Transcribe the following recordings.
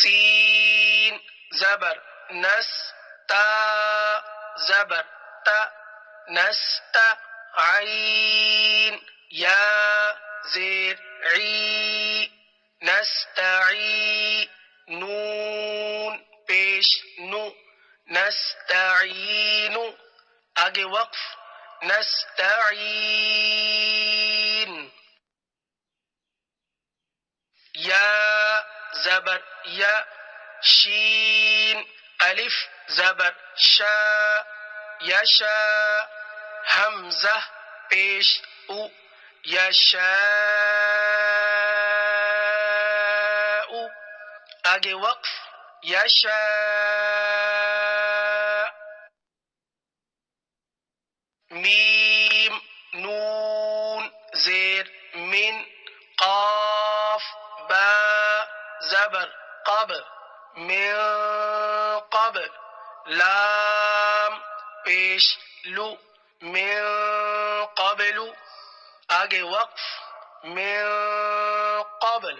سین زبر نس تا زبر تا نستا عین یا زیر عی نستعی نون پیش نو نستعین آگے وقف نستعین یا زبر یا شین الف زبر شا یشا حمزہ پیش او یشاء آگے وقف یشاء میم نون زیر من قاف با زبر قب من قبل لام پیش لو من قبل آگے وقف من قبل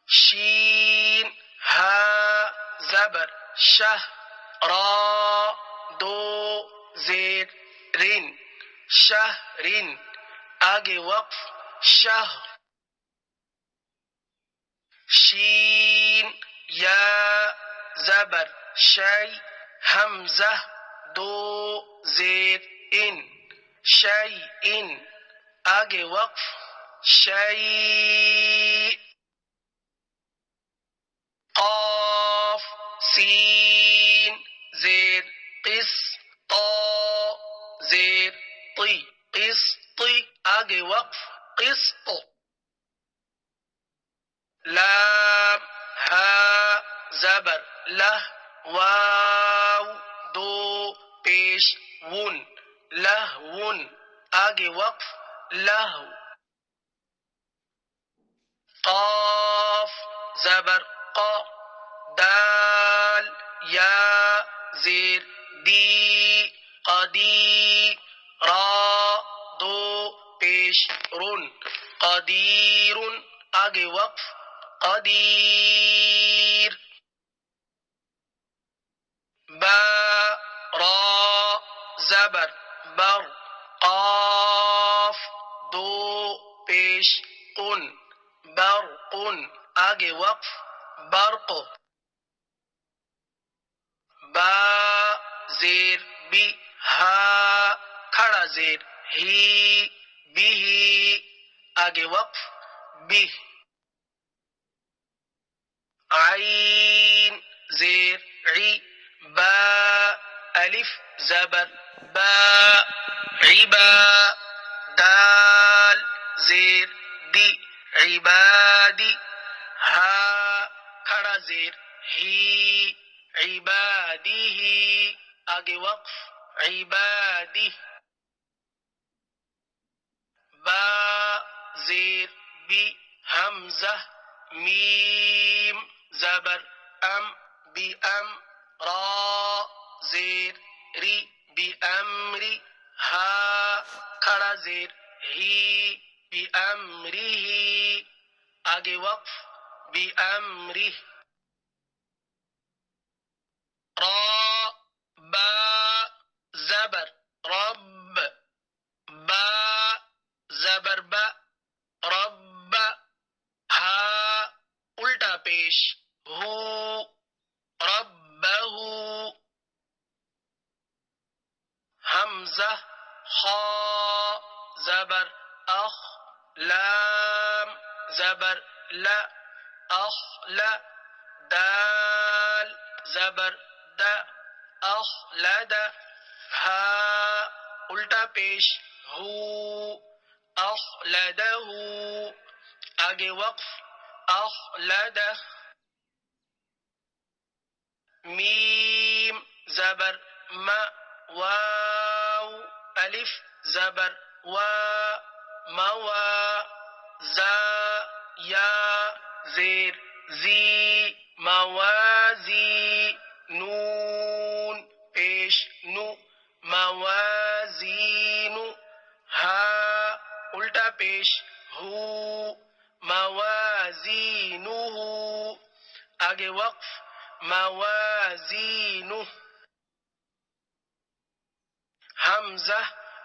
شین ہا زبر شہ را دو زیر رن شہرن آگے وقف شہ شین یا زبر شی حمزہ دو زیر ان شی ان آگے وقف شی قاف سین زیر قس طا زیر طی قسطی آگے وقف قسط لام ہا زبر لہ واو دو پیش ون لہون آگے وقف لہو قاف زبر قا دال یا زیر دی قدی را دو پیش رن قدیر آگے وقف قدیر با را زبر بر قاف دو پیش قن برقن آگے وقف برق با زیر بی ہا کھڑا زیر ہی بھی آگے وقف بھی عین زیر عی با الف زبر با عبا دال زیر دی عبادی ہا کھڑا زیر ہی عبادی آگے وقف عبادی با زیر بی حمزہ میم زبر ام بی ام را زیر ری بی امری ہا کھڑا زیر ہی بی امری آگے وقف بی امری را با زبر رب با زبر با رب ہا الٹا پیش ہو ربہ حمزہ خا زبر اخ لام زبر لا اخلا دال زبر دا اخلد ہا الٹا پیش ہو اخلدہ آگے وقف اخلدہ میم زبر ما واو الف زبر وا موا زا یا زیر زی موازی نون پیش نو موازین ہا الٹا پیش ہو موازین آگے وقف موازینہ حمزہ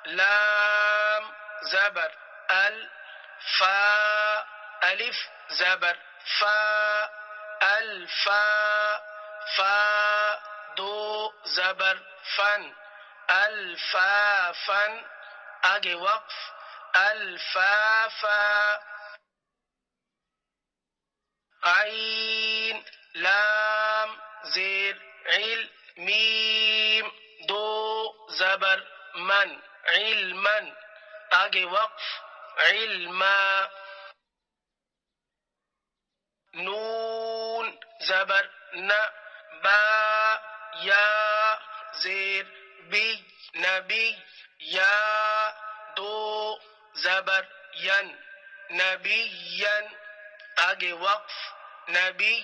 لام زبر ال فا الف زبر فا الفا فا دو زبر فن الفافن آگے وقف الفافا عین لام زیر عل میم دو زبر من علما آگے وقف علما نون زبر ن با یا زیر بی نبی یا دو زبر ین نبی آگے وقف نبی